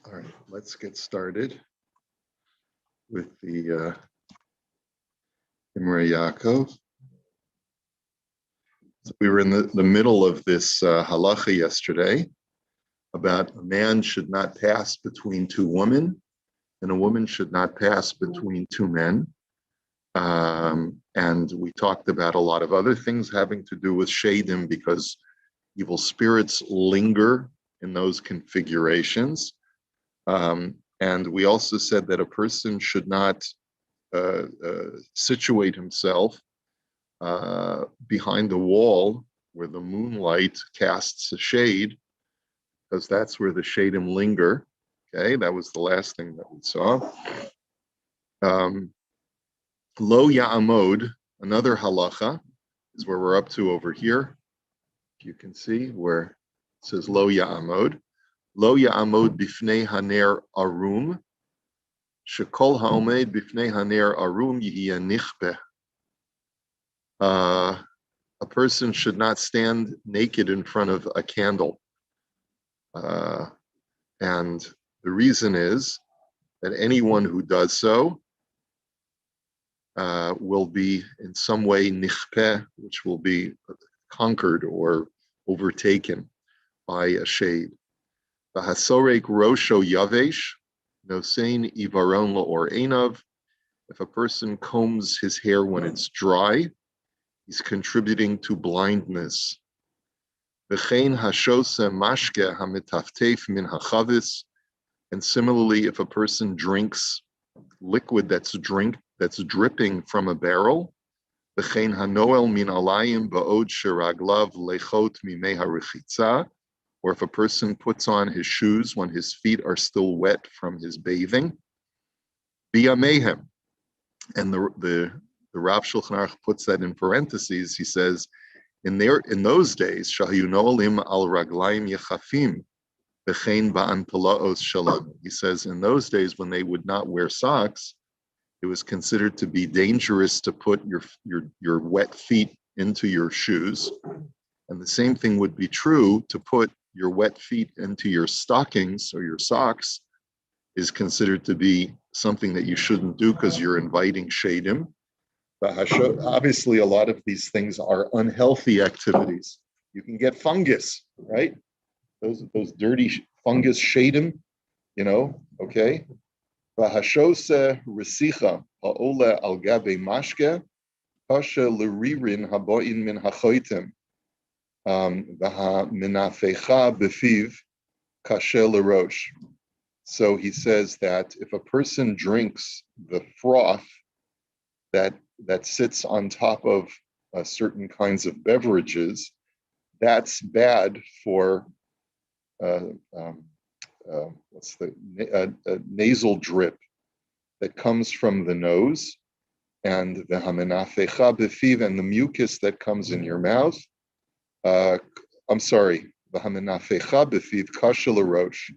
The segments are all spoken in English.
All right, let's get started with the Imrei Yaakov. So we were in the middle of this halacha yesterday about a man should not pass between two women and a woman should not pass between two men. And we talked about a lot of other things having to do with shadim because evil spirits linger in those configurations. And we also said that a person should not situate himself behind the wall where the moonlight casts a shade, because that's where the shadim linger. Okay, that was the last thing that we saw. Lo ya'amod, another halacha, is where we're up to over here. You can see where it says lo ya'amod. Lo ya'amod bifnei haner arum, shekol ha'omed bifnei haner arum yihya nichbeh. A person should not stand naked in front of a candle. And the reason is that anyone who does so will be in some way nichpeh, which will be conquered or overtaken by a shade. V'hasorek rosho yavesh, nosein ivaron or einav. If a person combs his hair when it's dry, he's contributing to blindness. V'chein hashose mashke hamitaftef min hachavis. And similarly, if a person drinks liquid that's dripping from a barrel, v'chein hanoel min alayim ba'od sheraglav lechot mimei harichitza, or if a person puts on his shoes when his feet are still wet from his bathing, biyamehem. And the Rav Shulchan Aruch puts that in parentheses. He says, in those days, shahayu noelim al raglaim yechafim. He says in those days when they would not wear socks, it was considered to be dangerous to put your wet feet into your shoes. And the same thing would be true to put your wet feet into your stockings or your socks is considered to be something that you shouldn't do because you're inviting shadim. But obviously a lot of these things are unhealthy activities. You can get fungus, right? Those dirty fungus shadim, okay? V'hashose resicha ha'ole al gabe mashke pasha l'ririn haboin min hachoitem v'hamenafecha befiv kashe l'rosh. So he says that if a person drinks the froth that sits on top of certain kinds of beverages, that's bad for what's the nasal drip that comes from the nose, and the hamenafecha befiv, and the mucus that comes in your mouth. I'm sorry, the hamenafecha befiv kashe l'rosh.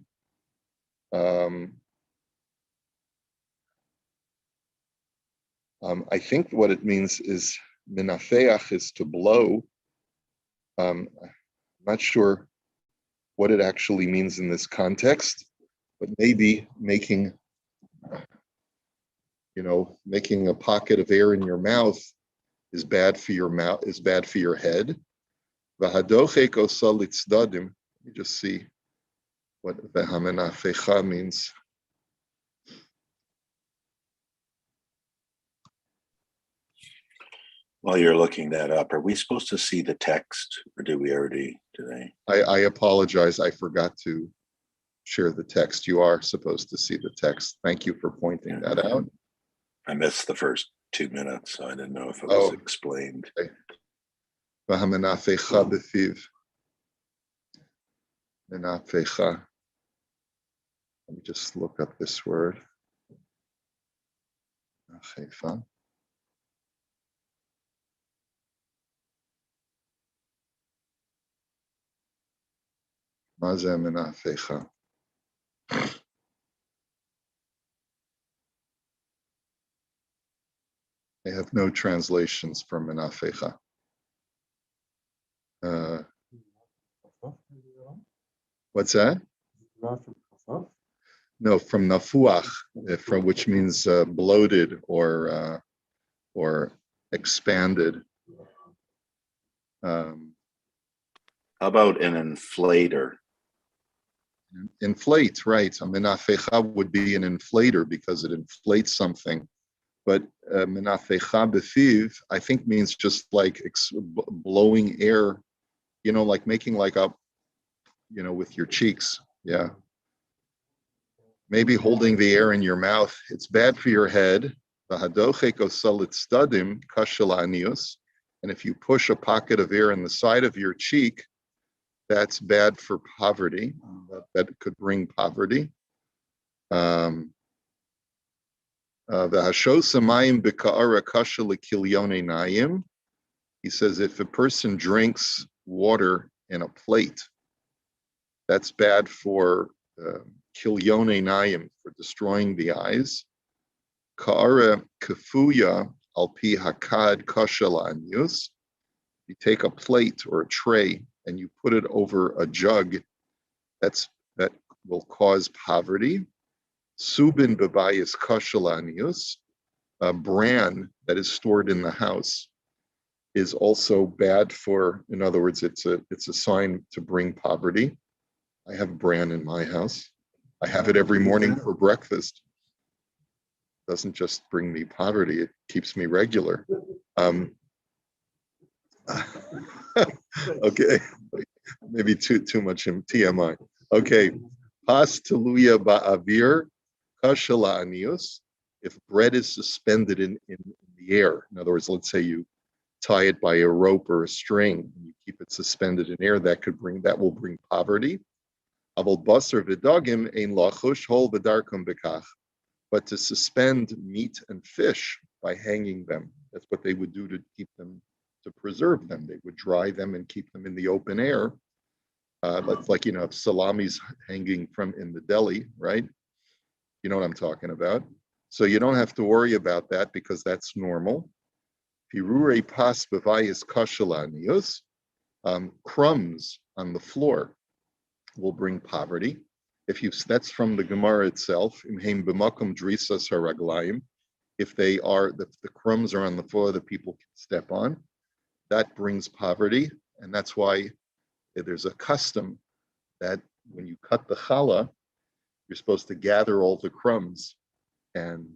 I think what it means is menafeach is to blow. I'm not sure what it actually means in this context, but maybe making a pocket of air in your mouth is bad for your mouth, is bad for your head. V'hadochek osa litzdadim. Let me just see what v'hamenafecha means. While you're looking that up, are we supposed to see the text, or did we already today? I apologize. I forgot to share the text. You are supposed to see the text. Thank you for pointing that out. I missed the first 2 minutes, so I didn't know if it was explained. V'hamenafecha befiv. Menafecha. Let me just look up this word. Menafecha. Mazeh menafecha. I have no translations for menafecha. What's that? No, from nafuach, from which means bloated or expanded. How about an inflator? Inflate, right? A menafecha would be an inflator because it inflates something. But menafecha befiv, I think, means just like blowing air, like making like a, with your cheeks. Yeah. Maybe holding the air in your mouth. It's bad for your head. And if you push a pocket of air in the side of your cheek, that's bad for poverty. That could bring poverty. The Hashosamayim b'ka'ara kasha l'kilyone nayim. He says if a person drinks water in a plate, that's bad for kilyone nayim, for destroying the eyes. Ka'ara kafuya al pi hakad kasha la'anyus. You take a plate or a tray and you put it over a jug, that will cause poverty. Subin bebayis kasha la'anyus. A bran that is stored in the house is also bad for, in other words, it's a sign to bring poverty. I have bran in my house. I have it every morning for breakfast. It doesn't just bring me poverty, it keeps me regular. Okay, maybe too much TMI. Okay, pas teluya ba'avir kasha la'anius. If bread is suspended in the air, in other words, let's say you tie it by a rope or a string, and you keep it suspended in air, that will bring poverty. But to suspend meat and fish by hanging them, that's what they would do to keep them, to preserve them. They would dry them and keep them in the open air. That's like, if salami's hanging from in the deli, right? You know what I'm talking about. So you don't have to worry about that because that's normal. Pirure pas bevayis kashalanius, crumbs on the floor will bring poverty. That's from the Gemara itself. Imheim b'makom drisas haraglayim. If the crumbs are on the floor that people can step on, that brings poverty, and that's why there's a custom that when you cut the challah, you're supposed to gather all the crumbs and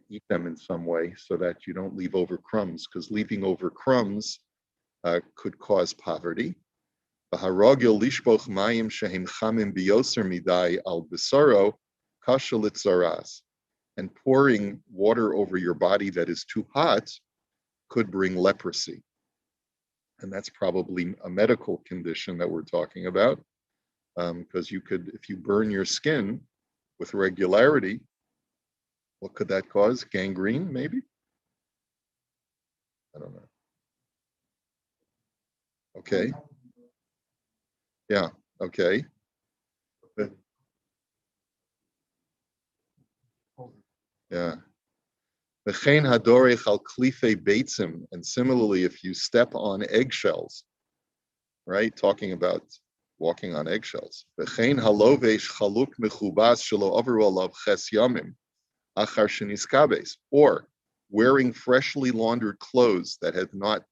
eat them in some way so that you don't leave over crumbs, because leaving over crumbs could cause poverty. And pouring water over your body that is too hot could bring leprosy. And that's probably a medical condition that we're talking about, because if you burn your skin with regularity, what could that cause? Gangrene, maybe? I don't know. Okay. Yeah, okay. Yeah. And similarly, if you step on eggshells, right? Talking about walking on eggshells. Or wearing freshly laundered clothes that have not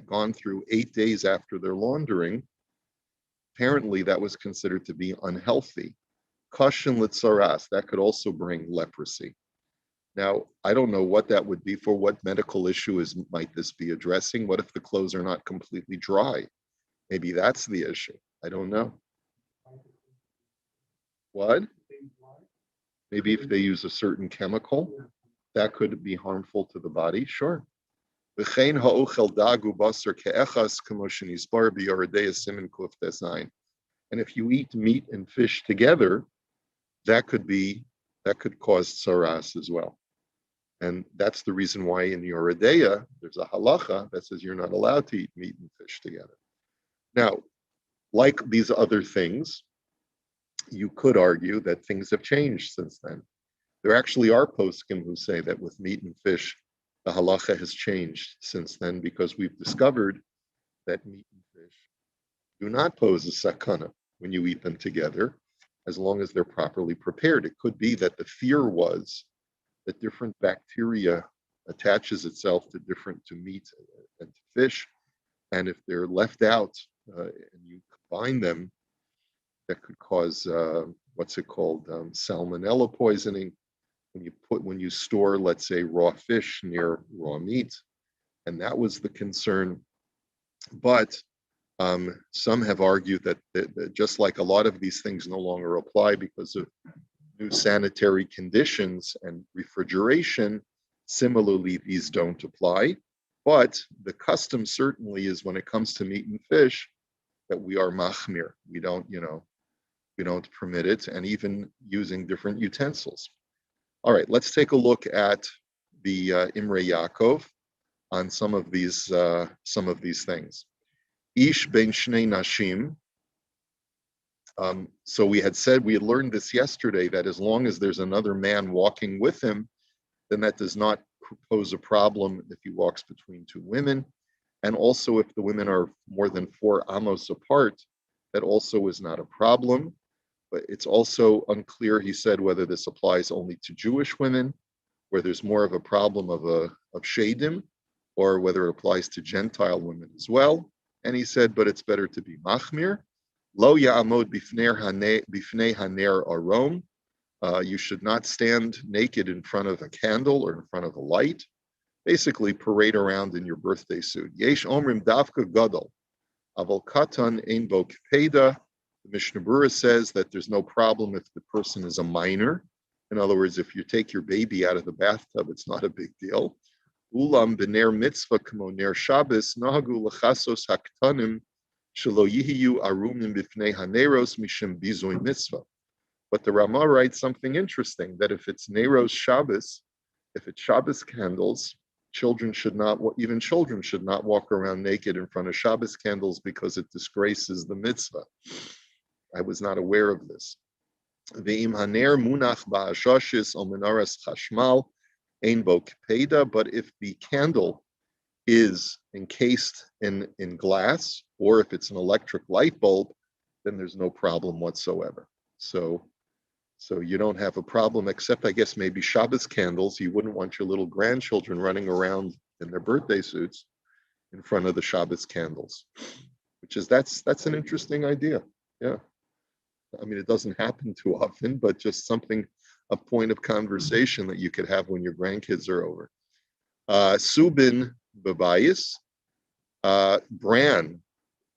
gone through 8 days after their laundering. Apparently, that was considered to be unhealthy. Choshen litzaras, that could also bring leprosy. Now, I don't know what that would be for. What medical issue might this be addressing? What if the clothes are not completely dry? Maybe that's the issue. I don't know. What? Maybe if they use a certain chemical, that could be harmful to the body. Sure. And if you eat meat and fish together, that could cause tsaras as well. And that's the reason why in Yoreh De'ah, there's a halacha that says you're not allowed to eat meat and fish together. Now, like these other things, you could argue that things have changed since then. There actually are poskim who say that with meat and fish, the halacha has changed since then, because we've discovered that meat and fish do not pose a sakana. when you eat them together, as long as they're properly prepared. It could be that the fear was that different bacteria attaches itself to meat and to fish, and if they're left out and you combine them, that could cause what's it called, salmonella poisoning. When you store, let's say, raw fish near raw meat, and that was the concern. But some have argued that just like a lot of these things no longer apply because of new sanitary conditions and refrigeration, similarly, these don't apply. But the custom certainly is when it comes to meat and fish that we are machmir. We don't permit it, and even using different utensils. All right, let's take a look at the Imrei Yaakov on some of these things. Ish ben shnei nashim. So we had learned this yesterday, that as long as there's another man walking with him, then that does not pose a problem if he walks between two women. And also if the women are more than 4 amos apart, that also is not a problem. But it's also unclear, he said, whether this applies only to Jewish women, where there's more of a problem of shadim, or whether it applies to Gentile women as well. And he said, but it's better to be machmir. Lo ya'amod bifnei haner arom. You should not stand naked in front of a candle or in front of a light. Basically, parade around in your birthday suit. Yesh omrim davka gadol, aval katan ein bo kpeda. The Mishnah Berurah says that there's no problem if the person is a minor. In other words, if you take your baby out of the bathtub, it's not a big deal. Ulam b'ner mitzvah k'mo ner Shabbos nahagu lechasos haktanim shelo yihiyu arumim b'fnei haneros mishim bizoy mitzvah. But the Rama writes something interesting, that if it's Neros Shabbos, if it's Shabbos candles, even children should not walk around naked in front of Shabbos candles because it disgraces the mitzvah. I was not aware of this. Ve'im haner munach ba'ashashis o menaras chashmal ein bo kpeda. But if the candle is encased in glass, or if it's an electric light bulb, then there's no problem whatsoever. So you don't have a problem, except I guess maybe Shabbos candles. You wouldn't want your little grandchildren running around in their birthday suits in front of the Shabbos candles, that's an interesting idea. Yeah. I mean, it doesn't happen too often, but just a point of conversation that you could have when your grandkids are over. Subin babayis, bran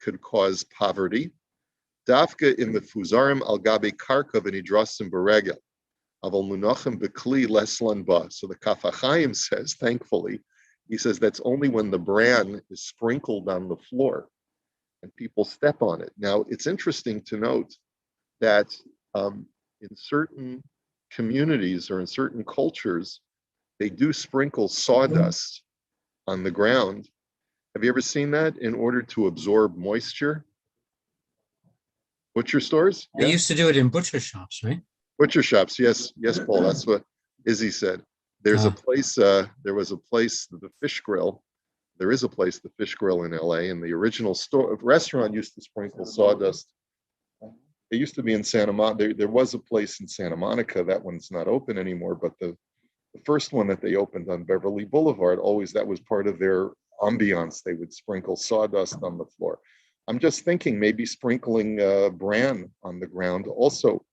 could cause poverty. Dafka in the fuzarim al gabe karka v'nidrasim beregel, aval munachim bekli leslan ba. So the Kaf HaChaim says, thankfully, he says that's only when the bran is sprinkled on the floor and people step on it. Now, it's interesting to note that in certain communities or in certain cultures, they do sprinkle sawdust on the ground. Have you ever seen that in order to absorb moisture? Butcher stores? They used to do it in butcher shops, right? Butcher shops, yes, Paul. That's what Izzy said. There was a place, the Fish Grill. There is a place, the Fish Grill in LA, and the original restaurant used to sprinkle sawdust. It used to be in Santa Monica. There was a place in Santa Monica. That one's not open anymore, but the first one that they opened on Beverly Boulevard, that was part of their ambiance. They would sprinkle sawdust on the floor. I'm just thinking maybe sprinkling bran on the ground. Also,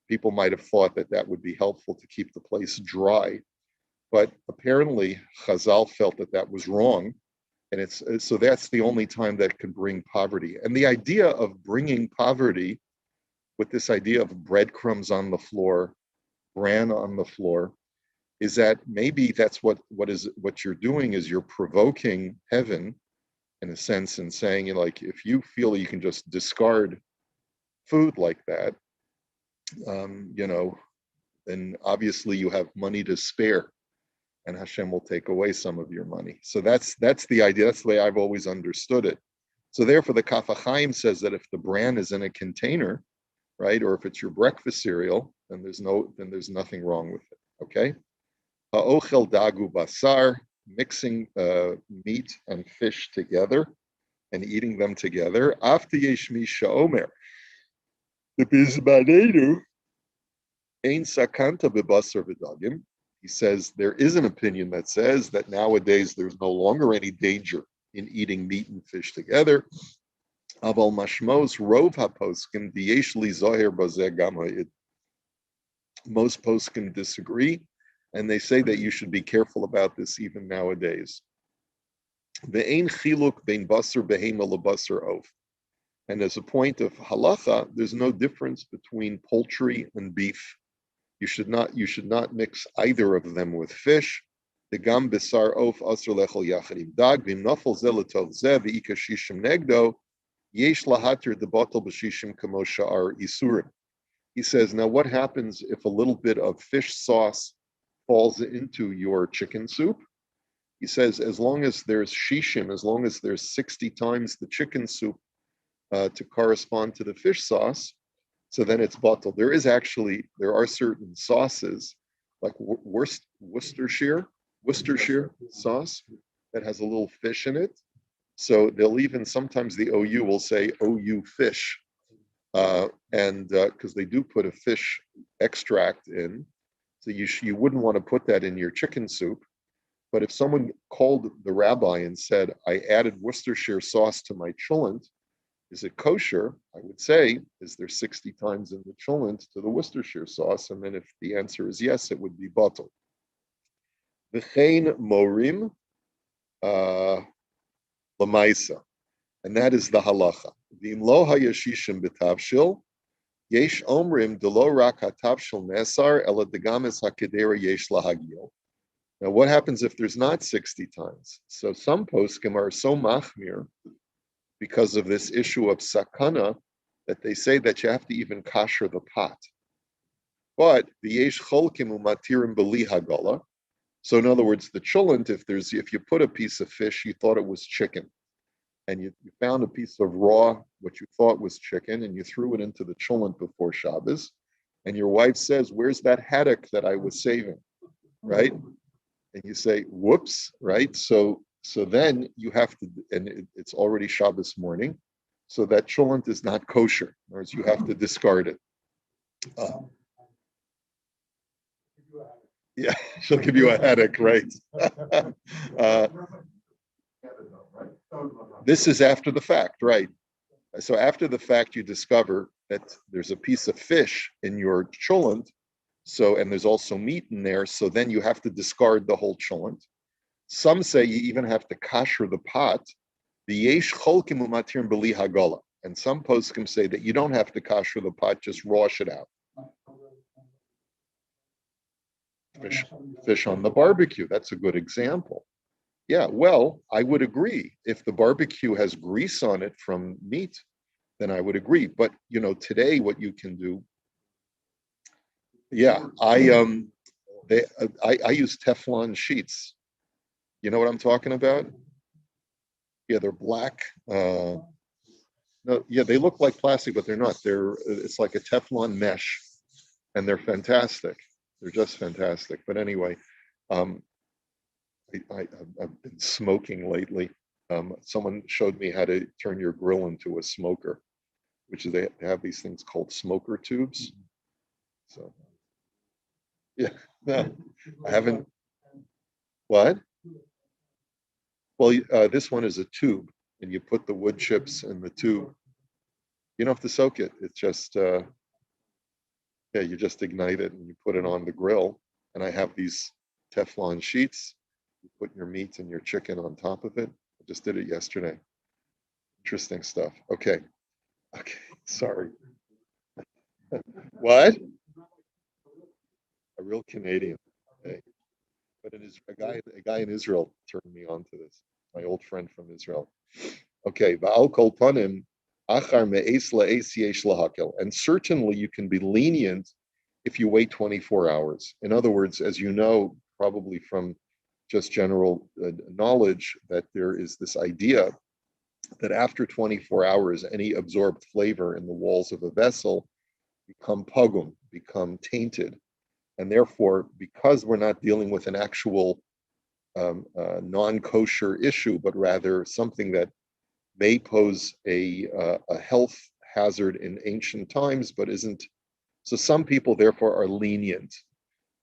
people might have thought that would be helpful to keep the place dry. But apparently, Chazal felt that was wrong. And so that's the only time that could bring poverty. And the idea of bringing poverty with this idea of breadcrumbs on the floor, bran on the floor, is that maybe that's what you're doing is you're provoking heaven in a sense, and saying, like, if you feel you can just discard food like that, then obviously you have money to spare, and Hashem will take away some of your money. So that's the idea. That's the way I've always understood it. So therefore, the Kaf HaChaim says that if the bran is in a container, right, or if it's your breakfast cereal, then there's nothing wrong with it. Okay. Ha'ochel dagu basar, mixing meat and fish together and eating them together. After Yesh Mi Sha'omer, The Bizmanenu ain't sakanta bebasar v'dagim. He says there is an opinion that says that nowadays there's no longer any danger in eating meat and fish together. Aval mashmos rov haposkim diyesh li zoher bazeh gam ha'id. Most poskim disagree, and they say that you should be careful about this even nowadays. Ve'ein chiluk bein basar behema lebasar of. And as a point of halacha, there's no difference between poultry and beef. You should not mix either of them with fish. The gam besar of asr lechol yachad im dag v'im nafal ze letov ze v'ika shishim negdo yesh lahatir debatel b'shishim kamo sha'ar isurim. He says, now what happens if a little bit of fish sauce falls into your chicken soup? He says, as long as there's shishim, as long as there's 60 times the chicken soup to correspond to the fish sauce, so then it's bottled. There are certain sauces like Worcestershire sauce that has a little fish in it. So they'll even, sometimes the OU will say OU fish, and because they do put a fish extract in. So you wouldn't want to put that in your chicken soup. But if someone called the rabbi and said, I added Worcestershire sauce to my cholent, is it kosher? I would say, is there 60 times in the cholent to the Worcestershire sauce? And then if the answer is yes, it would be bottled. V'chein morim lamaisa. And that is the halacha. V'im lo hayashishim b'tavshil, yesh omrim delo rak hatavshil nesar ela degames hakedera yesh lahagil. Now, what happens if there's not 60 times? So some poskim are so machmir because of this issue of sakana that they say that you have to even kasher the pot. But the yesh cholkim umatirim beli hagala. So in other words, the cholent, if you put a piece of fish, you thought it was chicken, and you found a piece of raw, what you thought was chicken, and you threw it into the cholent before Shabbos, and your wife says, where's that haddock that I was saving, right? And you say, whoops, right? So then you have to, and it's already Shabbos morning, so that cholent is not kosher, in other words, you have to discard it. Yeah, she'll give you a headache, right? This is after the fact, right? So after the fact, you discover that there's a piece of fish in your cholent, and there's also meat in there, so then you have to discard the whole cholent. Some say you even have to kasher the pot. The yesh cholkim umatir beli hagala, and some poskim say that you don't have to kasher the pot, just wash it out. Fish on the barbecue, that's a good example. Yeah, well, I would agree. If the barbecue has grease on it from meat, then I would agree. But today what you can do, yeah, I use Teflon sheets. You know what I'm talking about? Yeah, they're black. No, yeah, they look like plastic, but they're not. It's like a Teflon mesh, and they're fantastic. They're just fantastic. But anyway, I've been smoking lately. Someone showed me how to turn your grill into a smoker, which is they have these things called smoker tubes. So, yeah, no, I haven't. What? Well, this one is a tube, and you put the wood chips in the tube. You don't have to soak it. It's just, yeah, you just ignite it and you put it on the grill. And I have these Teflon sheets. You put your meat and your chicken on top of it. I just did it yesterday. Interesting stuff. Okay, sorry. What? A real Canadian. Okay. But it is a guy in Israel turned me on to this. My old friend from Israel. Okay, va'al kol panim achar me'es la'es yesh lahakel. And certainly you can be lenient if you wait 24 hours. In other words, as you know, probably from just general knowledge, that there is this idea that after 24 hours, any absorbed flavor in the walls of a vessel become pogum, become tainted. And therefore, because we're not dealing with an actual non-kosher issue, but rather something that may pose a health hazard in ancient times, but isn't. So some people therefore are lenient,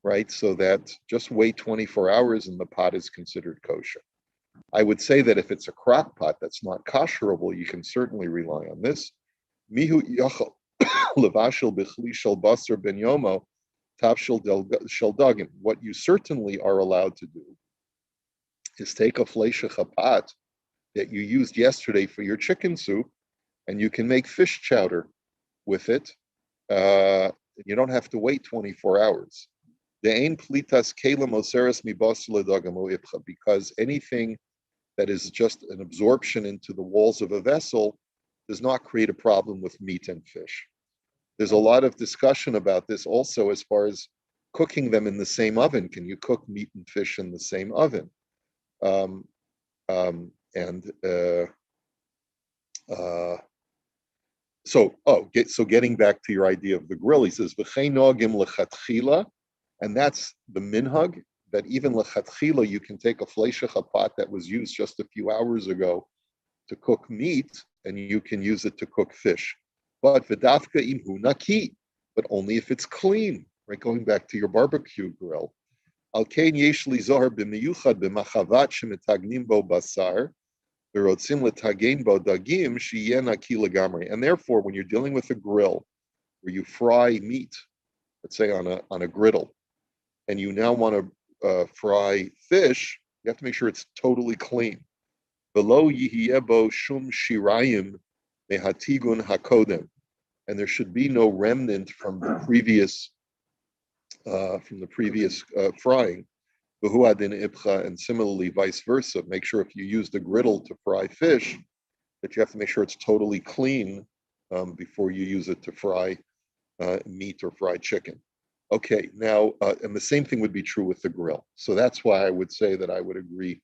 right? So that just wait 24 hours and the pot is considered kosher. I would say that if it's a crock pot that's not kosherable, you can certainly rely on this. Mihu yachal levashel b'chli shel basar ben yomo tav shel dagim. What you certainly are allowed to do is take a fleishach pot that you used yesterday for your chicken soup, and you can make fish chowder with it. You don't have to wait 24 hours. Because anything that is just an absorption into the walls of a vessel does not create a problem with meat and fish. There's a lot of discussion about this also as far as cooking them in the same oven. Can you cook meat and fish in the same oven? So getting back to your idea of the grill, he says, and that's the minhag, that even lechatchila, you can take a fleishach pot that was used just a few hours ago to cook meat, and you can use it to cook fish. But v'dafka imhu naki, but only if it's clean, right? Going back to your barbecue grill. Al kein yesh li zohar b'miyuchad b'machavat shemetagnim bo basar, v'rotzim letagim bo dagim sheyeh naki legamri. And therefore, when you're dealing with a grill where you fry meat, let's say on a griddle, and you now want to fry fish, you have to make sure it's totally clean. Below yihiyebo shum shirayim mehatigun hakodem, and there should be no remnant from the previous frying. And similarly, vice versa. Make sure if you use the griddle to fry fish, that you have to make sure it's totally clean before you use it to fry meat or fried chicken. Okay, now, and the same thing would be true with the grill. So that's why I would say that I would agree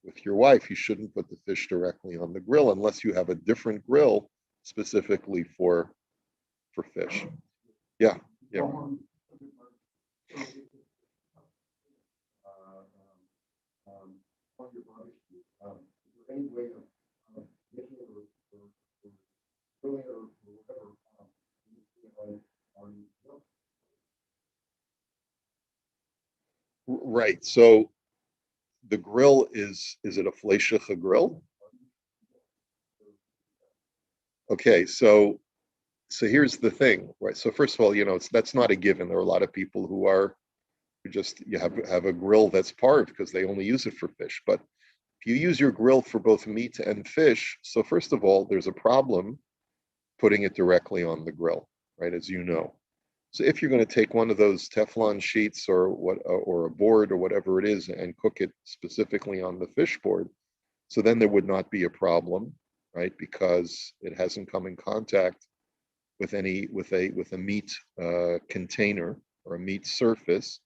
with your wife. You shouldn't put the fish directly on the grill unless you have a different grill specifically for fish. Yeah. Right. So the grill is it a fleishach grill? Okay. So here's the thing, right? So first of all, that's not a given. There are a lot of people who have a grill that's parved because they only use it for fish. But if you use your grill for both meat and fish, so first of all, there's a problem putting it directly on the grill, right? As you know. So if you're going to take one of those Teflon sheets or a board or whatever it is and cook it specifically on the fish board, so then there would not be a problem, right? Because it hasn't come in contact with a meat container or a meat surface.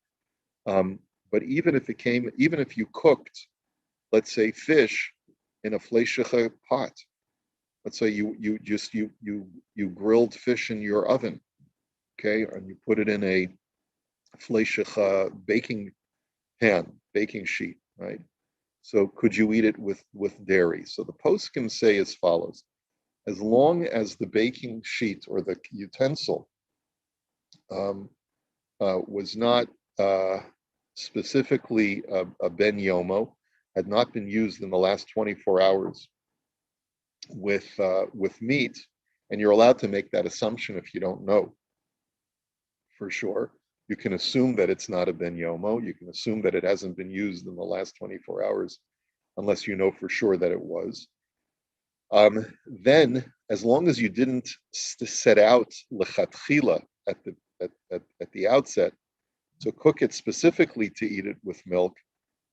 But even if you cooked, let's say, fish in a fleishach pot, let's say you grilled fish in your oven, okay, and you put it in a fleishach baking sheet, right? So could you eat it with dairy? So the poskim say as follows: as long as the baking sheet or the utensil was not specifically a ben yomo, had not been used in the last 24 hours with meat, and you're allowed to make that assumption if you don't know for sure. You can assume that it's not a ben yomo. You can assume that it hasn't been used in the last 24 hours, unless you know for sure that it was. Then, as long as you didn't set out lechatchila at the outset to cook it specifically to eat it with milk,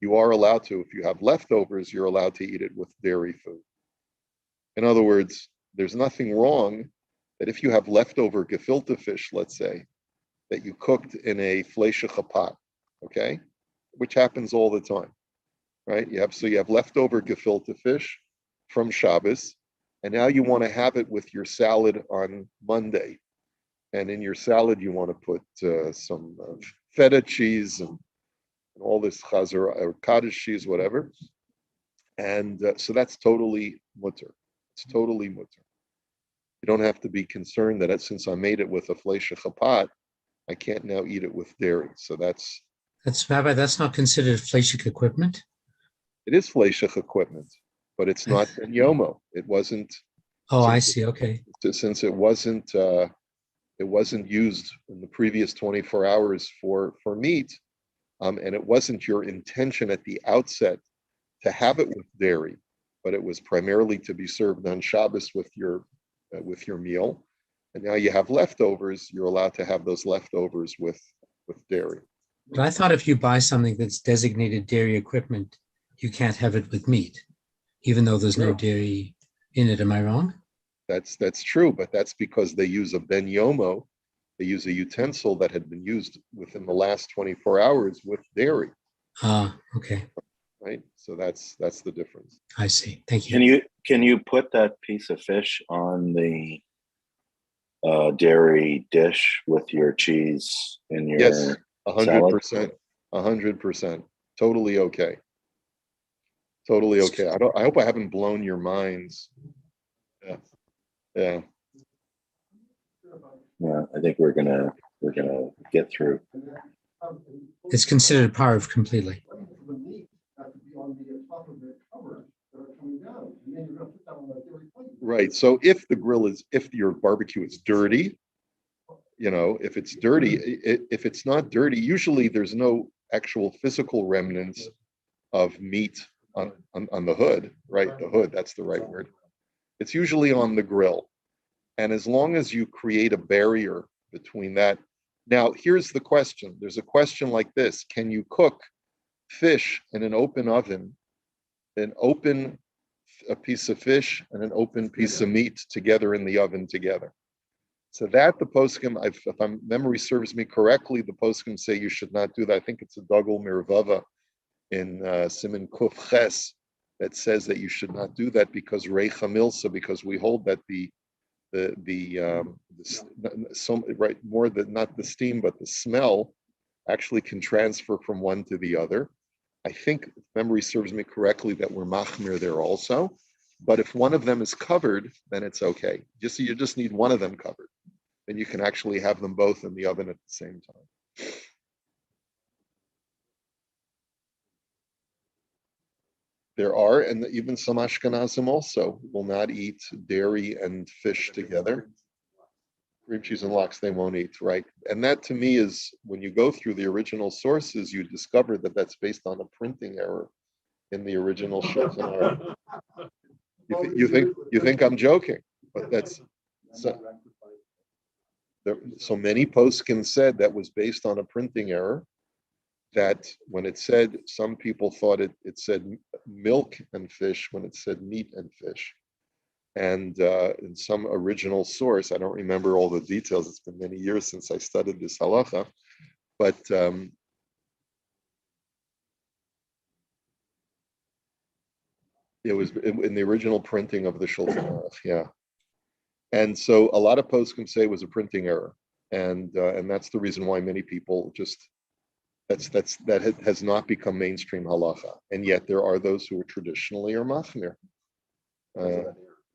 you are allowed to. If you have leftovers, you're allowed to eat it with dairy food. In other words, there's nothing wrong that if you have leftover gefilte fish, let's say, that you cooked in a fleishach pot, okay, which happens all the time, right? You have leftover gefilte fish from Shabbos, and now you want to have it with your salad on Monday, and in your salad you want to put some feta cheese and all this chazar or cottage cheese, whatever, and so that's totally mutter. It's totally mutter. You don't have to be concerned that since I made it with a fleisha chapat, I can't now eat it with dairy. So Rabbi, that's not considered fleishik equipment. it is fleisha equipment, but it's not ben yomo. It wasn't. Oh, I see. Okay. Since it wasn't used in the previous 24 hours for meat, and it wasn't your intention at the outset to have it with dairy, but it was primarily to be served on Shabbos with your meal. And now you have leftovers. You're allowed to have those leftovers with dairy. But I thought if you buy something that's designated dairy equipment, you can't have it with meat, even though there's no dairy in it. Am I wrong? That's true, but that's because they use a ben yomo. They use a utensil that had been used within the last 24 hours with dairy. Ah, okay. Right. So that's the difference. I see. Thank you. Can you put that piece of fish on the dairy dish with your cheese in your Yes, salad? 100%, 100%. Totally okay. Totally okay. I hope I haven't blown your minds. Yeah. Yeah. Yeah, I think we're gonna get through. It's considered parve completely. Right. So if your barbecue is dirty, if it's dirty, if it's not dirty, usually there's no actual physical remnants of meat on the hood, right? The hood, that's the right word. It's usually on the grill. And as long as you create a barrier between that. Now, here's the question. There's a question like this. Can you cook fish in an open oven, a piece of fish and an open piece of meat together in the oven together? So that the poskim, if my memory serves me correctly, the poskim say you should not do that. I think it's a Dagul Mirvava in Siman Kuf Ches that says that you should not do that because Reicha Milsa, because we hold that more than not the steam, but the smell actually can transfer from one to the other. I think, if memory serves me correctly, that we're machmir there also. But if one of them is covered, then it's okay. You just need one of them covered. Then you can actually have them both in the oven at the same time. There are, and even some Ashkenazim also will not eat dairy and fish together. Cream cheese and lox they won't eat, right? And that to me is, when you go through the original sources, you discover that that's based on a printing error in the original Shulchan Aruch. You think I'm joking, but that's so many poskim said that was based on a printing error. That when it said, some people thought it said milk and fish when it said meat and fish. And in some original source, I don't remember all the details. It's been many years since I studied this halacha, but it was in the original printing of the Shulchan Aruch, yeah. And so a lot of poskim say it was a printing error, and that's the reason why many people just that has not become mainstream halacha, and yet there are those who are traditionally are machmir,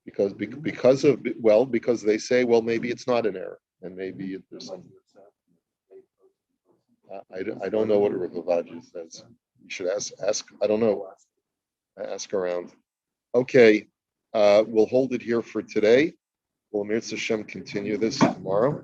because they say, well, maybe it's not an error, and maybe there's some. I don't know what Rav Avaji says. You should ask. I don't know. Ask around. Okay, we'll hold it here for today. We'll Mir Hashem continue this tomorrow.